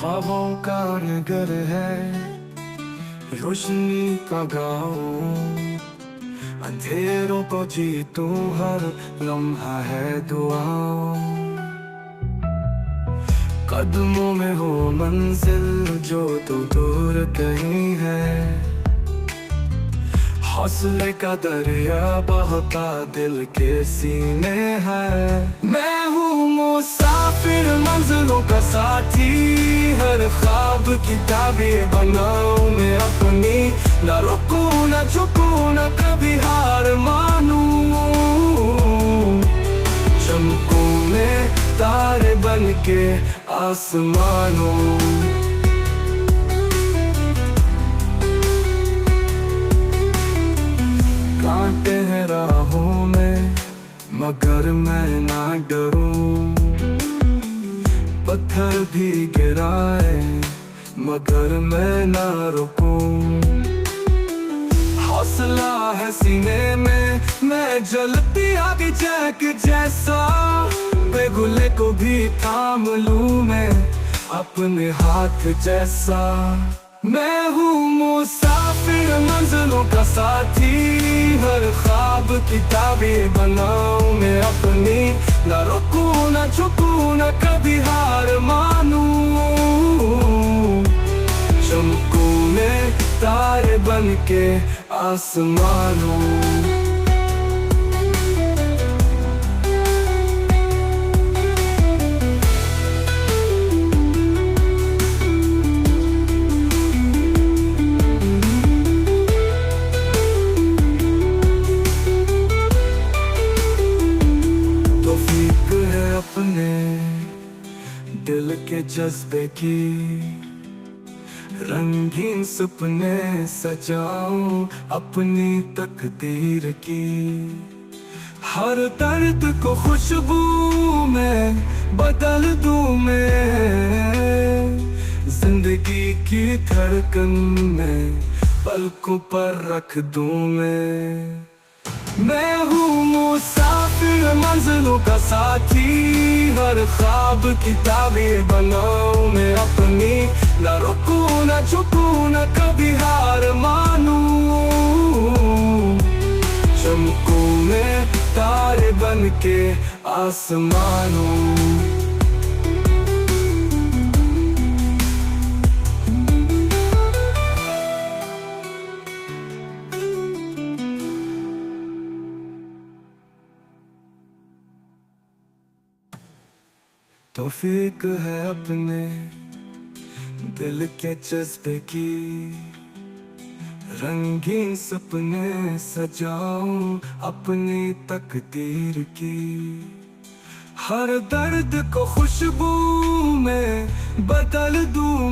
ख्वाबों का घर है, रोशनी का गाँव, अंधेरों को जीतूं हर लम्हा है दुआओं। कदमों में हो मंजिल जो तो दूर कहीं है, हौसले का दरिया बहता दिल के सीने है। मैं हूँ मुसाफिर मंजिलों का साथी, हर ख्वाब की ताबीर बनाऊं मैं अपनी। न रुकूं न झुकूं न कभी हार मानूं, चमकूं मैं तारे बन के आसमानों। कांटे हैं राहों में मगर मैं ना डरूं, पत्थर भी गिराए मगर मैं ना रुकूं। हौसला है सीने में, मैं जलती आग जैक जैसा, बेगुले को भी थाम लूं मैं अपने हाथ जैसा। मैं हूँ मुसाफिर मंजिलों का साथी, हर ख्वाब की ताबीर बनाऊं मैं अपनी। न रुकूं न झुकूं न कभी हार मानूं, चमकूं मैं तारे बन के आसमानों। अपने दिल के जज्बे की रंगीन सपने सजाऊं अपनी तकदीर की। हर दर्द को खुशबू में बदल दूं मैं, जिंदगी की धड़कन में पलकों पर रख दूं मैं। मैं हूँ मुसाफिर मंजिलों का साथी, हर ख्वाब की ताबीर बनाऊं मैं अपनी। न रुकूं न झुकूं न कभी हार मानूं, चमकूं मैं तारे बन के आसमानों। तौफीक है अपने दिल के जज्बे की, रंगीन सपने सजाऊं अपनी तकदीर की। हर दर्द को खुशबू में बदल दूं।